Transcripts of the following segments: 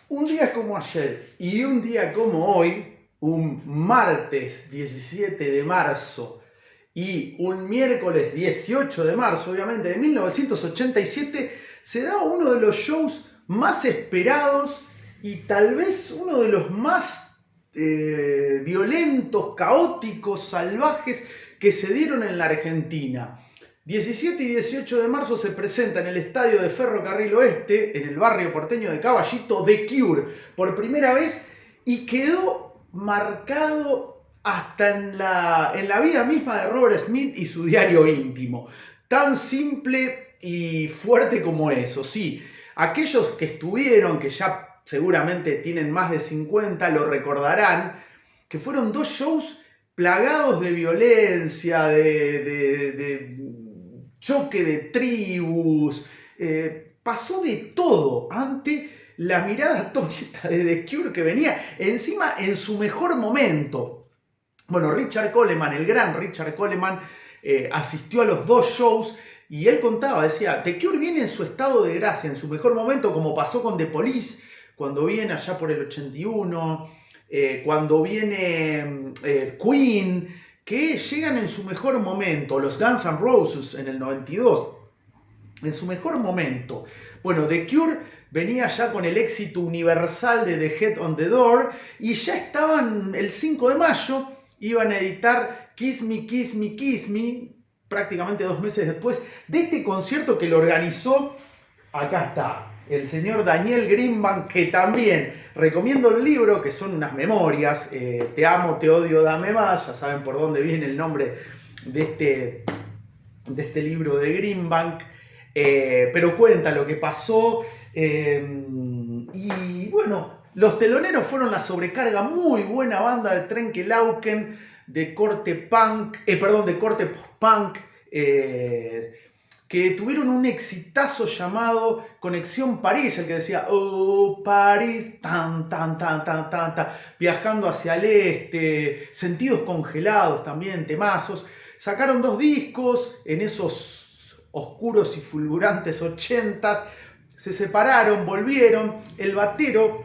Un día como ayer y un día como hoy, un martes 17 de marzo y un miércoles 18 de marzo, obviamente, de 1987, se da uno de los shows más esperados y tal vez uno de los más violentos, caóticos, salvajes que se dieron en la Argentina. 17 y 18 de marzo se presenta en el estadio de Ferrocarril Oeste, en el barrio porteño de Caballito, The Cure, por primera vez, y quedó marcado hasta en la vida misma de Robert Smith y su diario íntimo. Tan simple y fuerte como eso, sí. Aquellos que estuvieron, que ya seguramente tienen más de 50, lo recordarán, que fueron dos shows plagados de violencia, de choque de tribus, pasó de todo ante la mirada atónita de The Cure, que venía encima en su mejor momento. Bueno, Richard Coleman, el gran Richard Coleman, asistió a los dos shows y él contaba, decía, The Cure viene en su estado de gracia, en su mejor momento, como pasó con The Police, cuando viene allá por el 81, cuando viene Queen, que llegan en su mejor momento, los Guns N' Roses en el 92, en su mejor momento. Bueno, The Cure venía ya con el éxito universal de The Head on the Door y ya estaban el 5 de mayo, iban a editar Kiss Me, Kiss Me, Kiss Me, prácticamente 2 meses después de este concierto que lo organizó, acá está, el señor Daniel Greenbank, que también recomiendo el libro, que son unas memorias, Te amo, te odio, dame más, ya saben por dónde viene el nombre de este libro de Greenbank, pero cuenta lo que pasó, y bueno, los teloneros fueron La Sobrecarga, muy buena banda de Trenkelauken, de corte punk, de corte post-punk, que tuvieron un exitazo llamado Conexión París, el que decía, oh, París, tan, tan, tan, tan, tan, tan, viajando hacia el este, Sentidos Congelados también, temazos. Sacaron 2 discos en esos oscuros y fulgurantes 80s, se separaron, volvieron, el batero,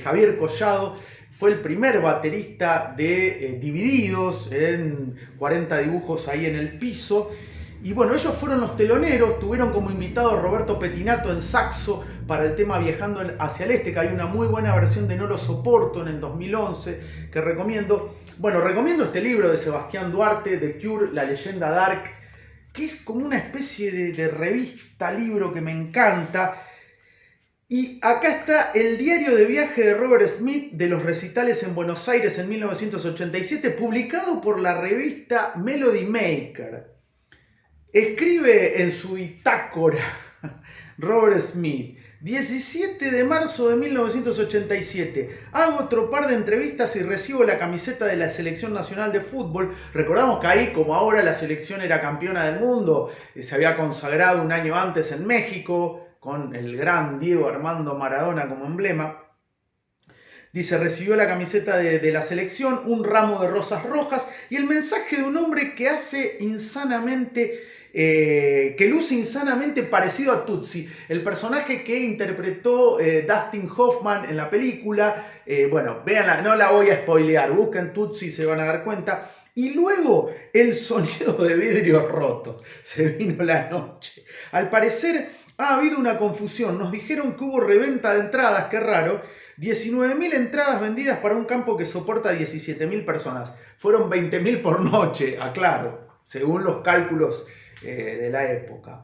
Javier Collado, fue el primer baterista de Divididos, en 40 dibujos ahí en el piso. Y bueno, ellos fueron los teloneros, tuvieron como invitado a Roberto Petinato en saxo para el tema Viajando hacia el Este, que hay una muy buena versión de No lo soporto en el 2011, que recomiendo. Bueno, recomiendo este libro de Sebastián Duarte, The Cure, La leyenda dark, que es como una especie de revista, libro que me encanta. Y acá está el diario de viaje de Robert Smith de los recitales en Buenos Aires en 1987, publicado por la revista Melody Maker. Escribe en su bitácora Robert Smith, 17 de marzo de 1987, hago otro par de entrevistas y recibo la camiseta de la Selección Nacional de Fútbol. Recordamos que ahí, como ahora, la selección era campeona del mundo, se había consagrado un año antes en México, con el gran Diego Armando Maradona como emblema. Dice, recibió la camiseta de la selección, un ramo de rosas rojas y el mensaje de un hombre que hace insanamente... que luce insanamente parecido a Tootsie, el personaje que interpretó Dustin Hoffman en la película. Bueno, véanla, no la voy a spoilear, busquen Tootsie y se van a dar cuenta. Y luego el sonido de vidrio roto, se vino la noche. Al parecer ha habido una confusión, nos dijeron que hubo reventa de entradas, qué raro. 19.000 entradas vendidas para un campo que soporta 17.000 personas. Fueron 20.000 por noche, aclaro, según los cálculos de la época.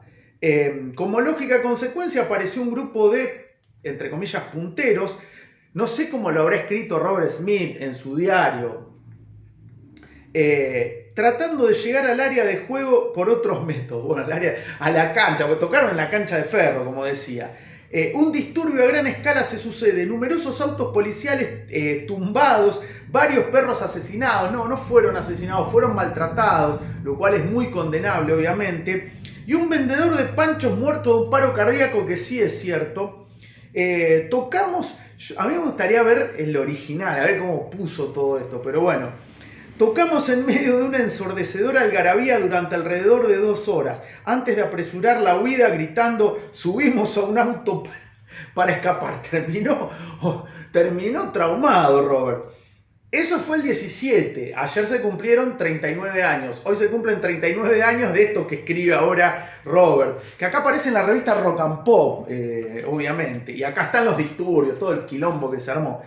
Como lógica consecuencia apareció un grupo de, entre comillas, punteros. No sé cómo lo habrá escrito Robert Smith en su diario, tratando de llegar al área de juego por otros métodos. Bueno, a la cancha, porque tocaron en la cancha de Ferro, como decía. Un disturbio a gran escala se sucede, numerosos autos policiales tumbados, varios perros asesinados, no fueron asesinados, fueron maltratados, lo cual es muy condenable obviamente, y un vendedor de panchos muerto de un paro cardíaco, que sí es cierto. Tocamos, a mí me gustaría ver el original, a ver cómo puso todo esto, pero bueno. Tocamos en medio de una ensordecedora algarabía durante alrededor de 2 horas, antes de apresurar la huida gritando, subimos a un auto para escapar. Terminó traumado Robert. Eso fue el 17, ayer se cumplieron 39 años, hoy se cumplen 39 años de esto que escribe ahora Robert, que acá aparece en la revista Rock and Pop, obviamente, y acá están los disturbios, todo el quilombo que se armó.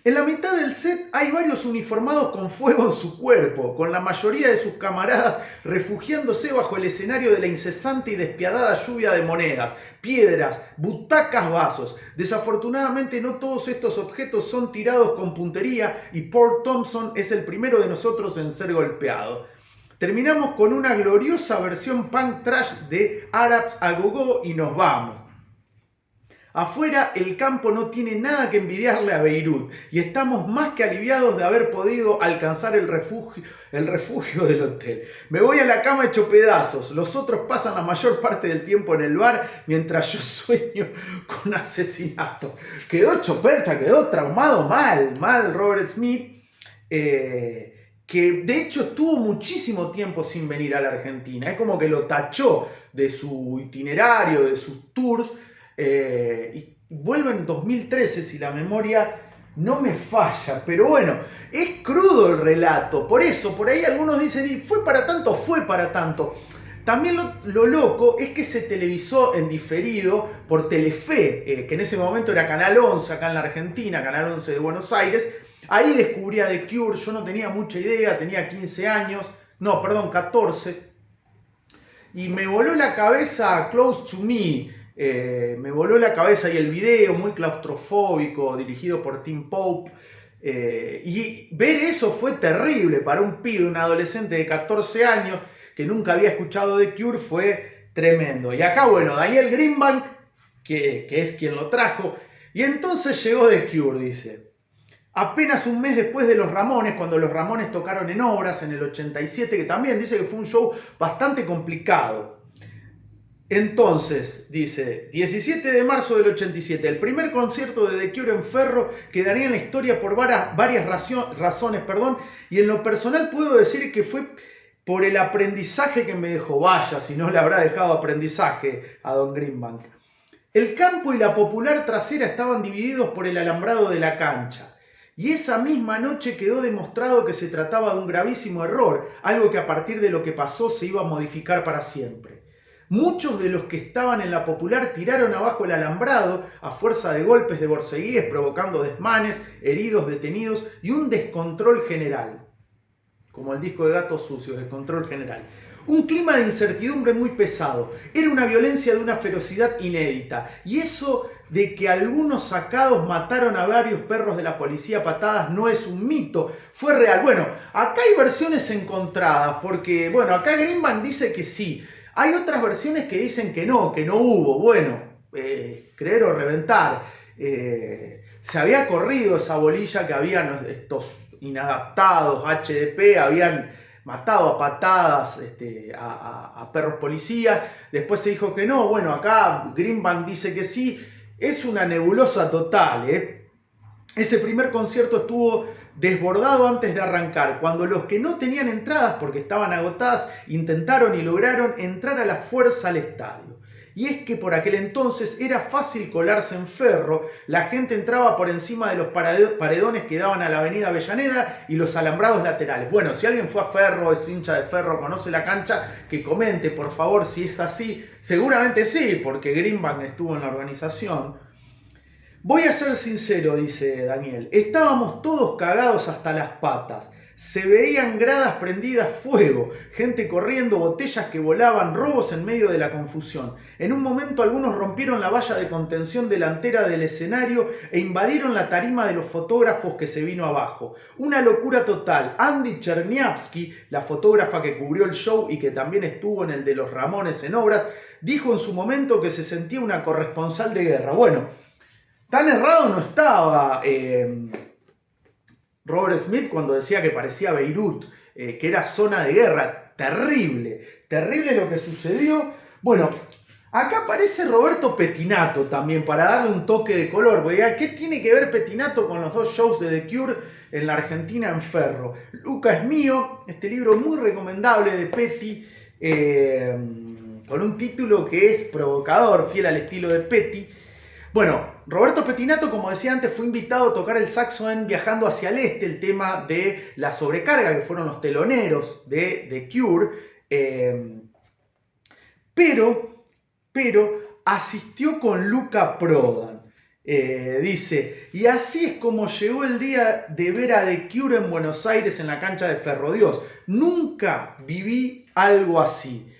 En la mitad del set hay varios uniformados con fuego en su cuerpo, con la mayoría de sus camaradas refugiándose bajo el escenario de la incesante y despiadada lluvia de monedas, piedras, butacas, vasos. Desafortunadamente no todos estos objetos son tirados con puntería y Paul Thompson es el primero de nosotros en ser golpeado. Terminamos con una gloriosa versión punk trash de Arabs a Go-Go y nos vamos. Afuera el campo no tiene nada que envidiarle a Beirut y estamos más que aliviados de haber podido alcanzar el refugio del hotel. Me voy a la cama hecho pedazos, los otros pasan la mayor parte del tiempo en el bar mientras yo sueño con asesinato. Quedó hecho percha, quedó traumado mal Robert Smith, que de hecho estuvo muchísimo tiempo sin venir a la Argentina. Es como que lo tachó de su itinerario, de sus tours. Y vuelve en 2013 si la memoria no me falla, pero bueno, es crudo el relato, por eso, por ahí algunos dicen, y fue para tanto. También lo loco es que se televisó en diferido por Telefe, que en ese momento era Canal 11 acá en la Argentina, Canal 11 de Buenos Aires. Ahí descubrí a The Cure, yo no tenía mucha idea, tenía 14, y me voló la cabeza Close to Me. Me voló la cabeza y el video muy claustrofóbico dirigido por Tim Pope, y ver eso fue terrible para un pibe, un adolescente de 14 años que nunca había escuchado The Cure, fue tremendo. Y acá, bueno, Daniel Greenbank, que es quien lo trajo, y entonces llegó The Cure, dice. Apenas un mes después de los Ramones, cuando los Ramones tocaron en Obras en el 87, que también dice que fue un show bastante complicado. Entonces, dice, 17 de marzo del 87, el primer concierto de The Cure en Ferro quedaría en la historia por varias razones, y en lo personal puedo decir que fue por el aprendizaje que me dejó. Vaya, si no le habrá dejado aprendizaje a Don Greenbank. El campo y la popular trasera estaban divididos por el alambrado de la cancha. Y esa misma noche quedó demostrado que se trataba de un gravísimo error, algo que a partir de lo que pasó se iba a modificar para siempre. Muchos de los que estaban en la popular tiraron abajo el alambrado a fuerza de golpes de borceguíes, provocando desmanes, heridos, detenidos y un descontrol general. Como el disco de Gatos Sucios, Descontrol General. Un clima de incertidumbre muy pesado. Era una violencia de una ferocidad inédita. Y eso de que algunos sacados mataron a varios perros de la policía a patadas no es un mito, fue real. Bueno, acá hay versiones encontradas, porque, bueno, acá Greenbank dice que sí. Hay otras versiones que dicen que no hubo. Bueno, creer o reventar. Se había corrido esa bolilla que habían estos inadaptados HDP, habían matado a patadas a perros policías. Después se dijo que no. Bueno, acá Greenbank dice que sí. Es una nebulosa total. Ese primer concierto estuvo desbordado antes de arrancar, cuando los que no tenían entradas porque estaban agotadas intentaron y lograron entrar a la fuerza al estadio. Y es que por aquel entonces era fácil colarse en Ferro, la gente entraba por encima de los paredones que daban a la avenida Avellaneda y los alambrados laterales. Bueno, si alguien fue a Ferro, es hincha de Ferro, conoce la cancha, que comente por favor si es así. Seguramente sí, porque Greenbank estuvo en la organización. Voy a ser sincero, dice Daniel, estábamos todos cagados hasta las patas. Se veían gradas prendidas fuego, gente corriendo, botellas que volaban, robos en medio de la confusión. En un momento algunos rompieron la valla de contención delantera del escenario e invadieron la tarima de los fotógrafos que se vino abajo. Una locura total. Andy Cherniavsky, la fotógrafa que cubrió el show y que también estuvo en el de los Ramones en Obras, dijo en su momento que se sentía una corresponsal de guerra. Bueno, tan errado no estaba Robert Smith cuando decía que parecía Beirut, que era zona de guerra. Terrible lo que sucedió. Bueno, acá aparece Roberto Pettinato también para darle un toque de color. ¿Qué tiene que ver Pettinato con los dos shows de The Cure en la Argentina en Ferro? Luca es mío, este libro muy recomendable de Petty, con un título que es provocador, fiel al estilo de Petty. Bueno, Roberto Pettinato, como decía antes, fue invitado a tocar el saxo en Viajando hacia el Este, el tema de la sobrecarga, que fueron los teloneros de The Cure. Pero asistió con Luca Prodan. Dice, y así es como llegó el día de ver a The Cure en Buenos Aires en la cancha de Ferrodios. Nunca viví algo así.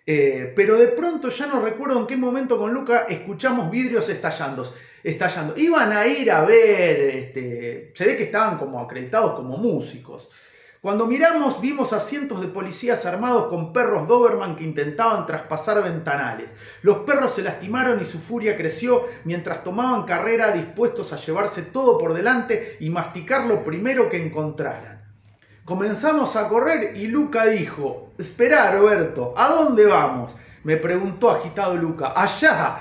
Pero de pronto ya no recuerdo en qué momento con Luca escuchamos vidrios estallando. Iban a ir a ver, se ve que estaban como acreditados como músicos. Cuando miramos, vimos a cientos de policías armados con perros Doberman que intentaban traspasar ventanales. Los perros se lastimaron y su furia creció mientras tomaban carrera dispuestos a llevarse todo por delante y masticar lo primero que encontraran. Comenzamos a correr y Luca dijo, «Esperá, Roberto, ¿a dónde vamos?», me preguntó agitado Luca. «Allá,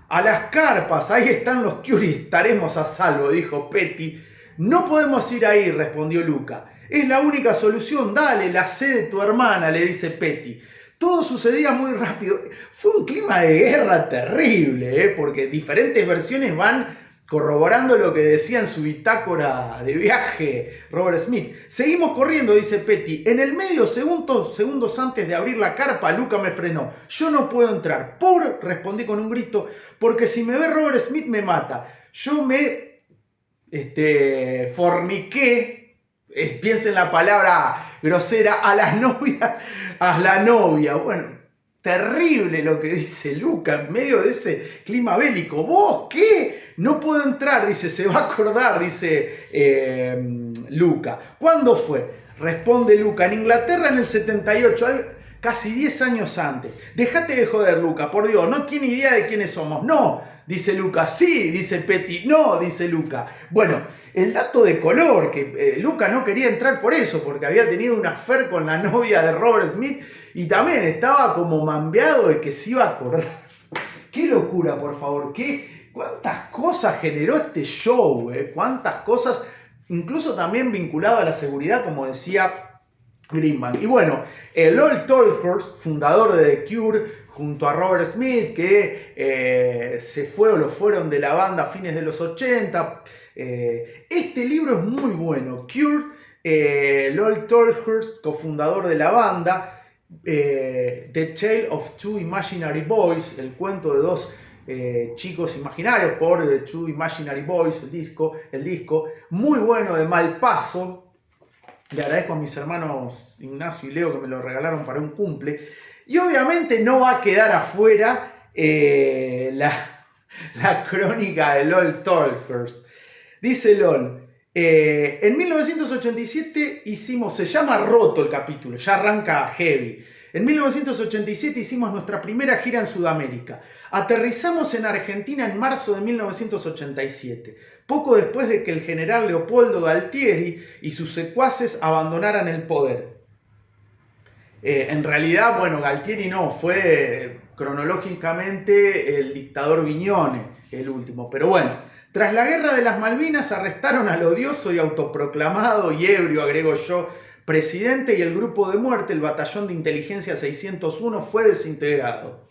a las carpas, ahí están los Cure y estaremos a salvo», dijo Petty. «No podemos ir ahí», respondió Luca. «Es la única solución, dale, la sé de tu hermana», le dice Petty. Todo sucedía muy rápido. Fue un clima de guerra terrible, porque diferentes versiones van corroborando lo que decía en su bitácora de viaje Robert Smith. «Seguimos corriendo», dice Petty. «En el medio, segundos antes de abrir la carpa, Luca me frenó. Yo no puedo entrar». Respondí con un grito, «porque si me ve Robert Smith me mata. Yo me forniqué», piensa en la palabra grosera, a la novia. Bueno, terrible lo que dice Luca en medio de ese clima bélico. «¿Vos qué? No puedo entrar», dice, «se va a acordar», dice Luca. «¿Cuándo fue?», responde Luca. «En Inglaterra en el 78, casi 10 años antes». «Dejate de joder, Luca, por Dios, no tiene idea de quiénes somos». «No», dice Luca. «Sí», dice Petty. «No», dice Luca. Bueno, el dato de color, que Luca no quería entrar por eso, porque había tenido un affair con la novia de Robert Smith y también estaba como mambeado de que se iba a acordar. ¡Qué locura, por favor! ¿Cuántas cosas generó este show? ¿Cuántas cosas, incluso también vinculado a la seguridad, como decía Greenbank? Y bueno, Lol Tolhurst, fundador de The Cure, junto a Robert Smith, que se fue o lo fueron de la banda a fines de los 80. Este libro es muy bueno. Cure, Lol Tolhurst, cofundador de la banda, The Tale of Two Imaginary Boys, el cuento de dos chicos imaginarios, por The Two Imaginary Boys, el disco, muy bueno, de Malpaso. Le agradezco a mis hermanos Ignacio y Leo que me lo regalaron para un cumple. Y obviamente no va a quedar afuera la crónica de Lol Tolhurst. Dice Lol, en 1987 se llama Roto el capítulo, ya arranca heavy. En 1987 hicimos nuestra primera gira en Sudamérica. Aterrizamos en Argentina en marzo de 1987, poco después de que el general Leopoldo Galtieri y sus secuaces abandonaran el poder. En realidad, bueno, Galtieri no, fue cronológicamente el dictador Viñone, el último. Pero bueno, tras la guerra de las Malvinas arrestaron al odioso y autoproclamado y ebrio, agrego yo, presidente, y el grupo de muerte, el batallón de inteligencia 601, fue desintegrado.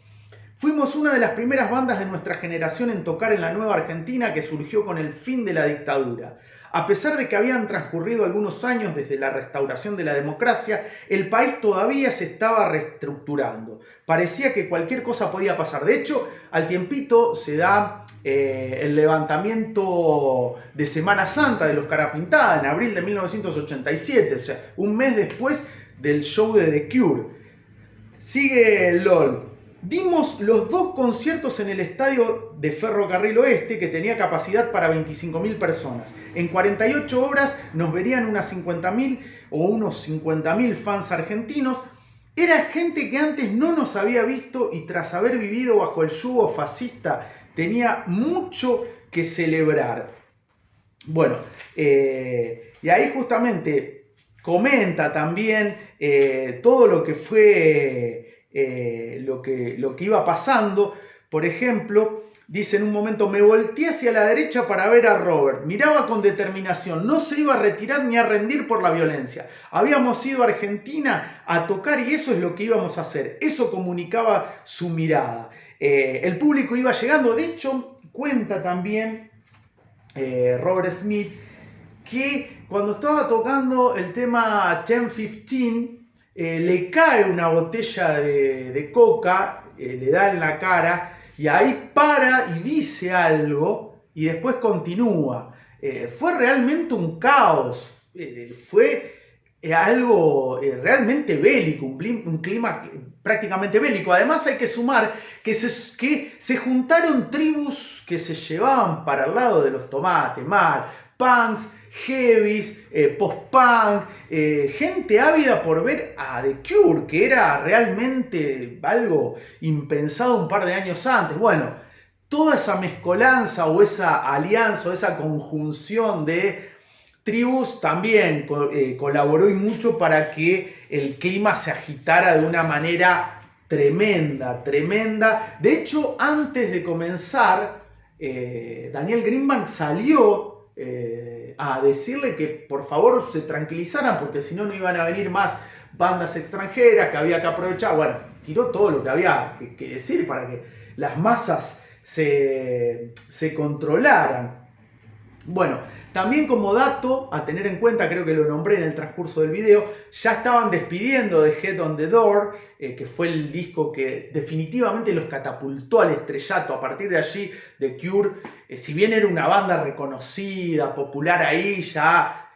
Fuimos una de las primeras bandas de nuestra generación en tocar en la nueva Argentina que surgió con el fin de la dictadura. A pesar de que habían transcurrido algunos años desde la restauración de la democracia, el país todavía se estaba reestructurando. Parecía que cualquier cosa podía pasar. De hecho, al tiempito se da el levantamiento de Semana Santa de los Carapintada en abril de 1987, o sea, un mes después del show de The Cure. Sigue LOL. Dimos los 2 conciertos en el estadio de Ferrocarril Oeste, que tenía capacidad para 25.000 personas. En 48 horas nos verían unas 50.000 o unos 50.000 fans argentinos. Era gente que antes no nos había visto y tras haber vivido bajo el yugo fascista tenía mucho que celebrar. Bueno, y ahí justamente comenta también todo lo que fue... lo que iba pasando. Por ejemplo, dice en un momento: me volteé hacia la derecha para ver a Robert, miraba con determinación, no se iba a retirar ni a rendir por la violencia. Habíamos ido a Argentina a tocar y eso es lo que íbamos a hacer, eso comunicaba su mirada. El público iba llegando. De hecho, cuenta también Robert Smith que cuando estaba tocando el tema 10-15, le cae una botella de coca, le da en la cara, y ahí para y dice algo, y después continúa. Fue realmente un caos, fue algo realmente bélico, un clima prácticamente bélico. Además hay que sumar que se juntaron tribus que se llevaban para el lado de los tomates, mal, punks, heavies, post-punk, gente ávida por ver a The Cure, que era realmente algo impensado un par de años antes. Bueno, toda esa mezcolanza o esa alianza o esa conjunción de tribus también colaboró y mucho para que el clima se agitara de una manera tremenda, tremenda. De hecho, antes de comenzar, Daniel Greenbank salió a decirle que por favor se tranquilizaran porque si no, no iban a venir más bandas extranjeras, que había que aprovechar. Bueno, tiró todo lo que había que decir para que las masas se controlaran. Bueno, también como dato a tener en cuenta, creo que lo nombré en el transcurso del video, ya estaban despidiendo de Head on the Door, que fue el disco que definitivamente los catapultó al estrellato. A partir de allí, The Cure, si bien era una banda reconocida, popular ahí, ya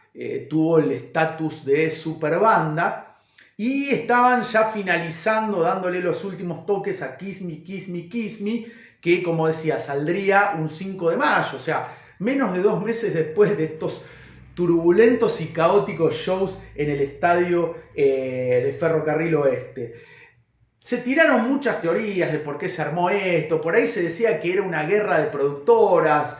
tuvo el estatus de super banda. Y estaban ya finalizando, dándole los últimos toques a Kiss Me, Kiss Me, Kiss Me, que como decía, saldría un 5 de mayo, o sea, menos de 2 meses después de estos turbulentos y caóticos shows en el estadio de Ferrocarril Oeste. Se tiraron muchas teorías de por qué se armó esto. Por ahí se decía que era una guerra de productoras,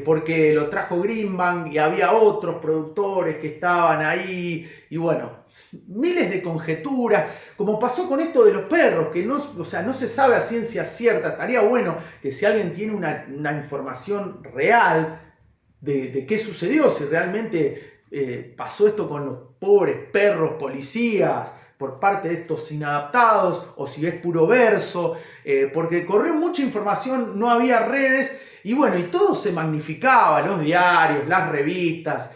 porque lo trajo Greenbank y había otros productores que estaban ahí. Y bueno, miles de conjeturas, como pasó con esto de los perros, que no, o sea, no se sabe a ciencia cierta. Estaría bueno que si alguien tiene una información real de qué sucedió, si realmente pasó esto con los pobres perros policías por parte de estos inadaptados, o si es puro verso, porque corrió mucha información, no había redes, y bueno, y todo se magnificaba, los diarios, las revistas,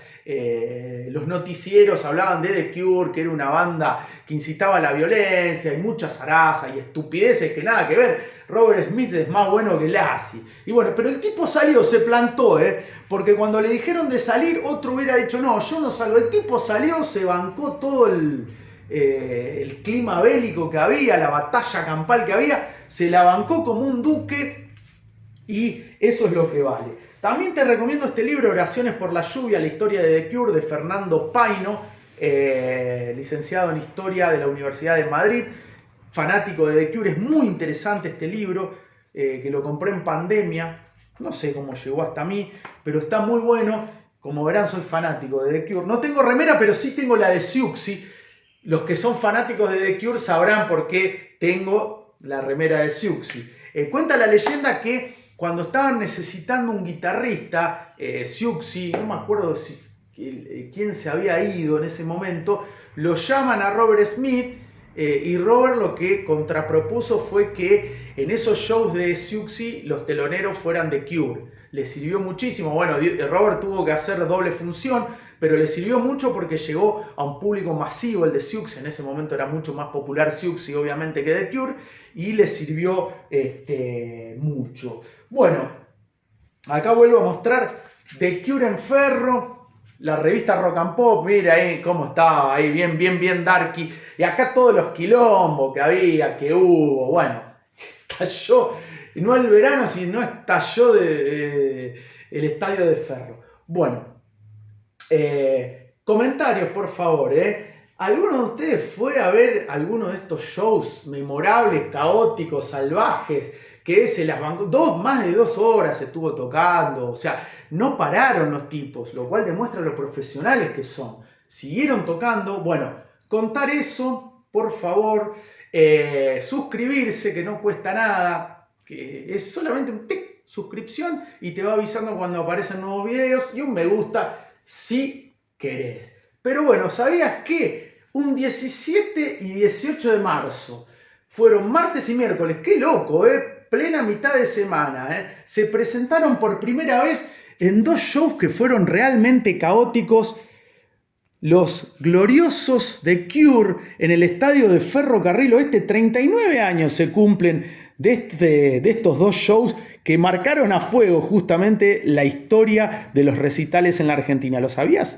los noticieros hablaban de The Cure, que era una banda que incitaba a la violencia, y mucha zaraza y estupideces que nada que ver. Robert Smith es más bueno que Lassie. Y bueno, pero el tipo salió, se plantó, porque cuando le dijeron de salir, otro hubiera dicho, no, yo no salgo. El tipo salió, se bancó todo el clima bélico que había, la batalla campal que había, se la bancó como un duque y eso es lo que vale. También te recomiendo este libro, Oraciones por la lluvia, la historia de The Cure, de Fernando Paino, licenciado en Historia de la Universidad de Madrid, fanático de The Cure. Es muy interesante este libro, que lo compré en pandemia, no sé cómo llegó hasta mí, pero está muy bueno. Como verán, soy fanático de The Cure. No tengo remera, pero sí tengo la de Siouxsie. Los que son fanáticos de The Cure sabrán por qué tengo la remera de Siouxsie. Cuenta la leyenda que cuando estaban necesitando un guitarrista, Siouxsie, no me acuerdo quién se había ido en ese momento, lo llaman a Robert Smith, y Robert lo que contrapropuso fue que en esos shows de Siouxsie los teloneros fueran The Cure. Le sirvió muchísimo. Bueno, Robert tuvo que hacer doble función, pero le sirvió mucho porque llegó a un público masivo el de Siouxsie. En ese momento era mucho más popular Siouxsie, obviamente, que The Cure, y le sirvió mucho. Bueno, acá vuelvo a mostrar The Cure en ferro, la revista Rock and Pop. Mira ahí cómo estaba, ahí bien darky. Y acá todos los quilombos que había, que hubo. Bueno, estalló, no el verano, sino estalló el estadio de Ferro. Bueno, comentarios, por favor. ¿Alguno de ustedes fue a ver alguno de estos shows memorables, caóticos, salvajes, que se las bancó? Más de 2 horas estuvo tocando, o sea, no pararon los tipos, lo cual demuestra lo profesionales que son. Siguieron tocando. Bueno, contar eso, por favor. Suscribirse, que no cuesta nada, que es solamente un tic, suscripción, y te va avisando cuando aparecen nuevos videos, y un me gusta si querés. Pero bueno, ¿sabías que un 17 y 18 de marzo fueron martes y miércoles? ¡Qué loco, plena mitad de semana. Se presentaron por primera vez en 2 shows que fueron realmente caóticos. Los gloriosos de Cure en el estadio de Ferrocarril Oeste. 39 años se cumplen de estos 2 shows que marcaron a fuego justamente la historia de los recitales en la Argentina. ¿Lo sabías?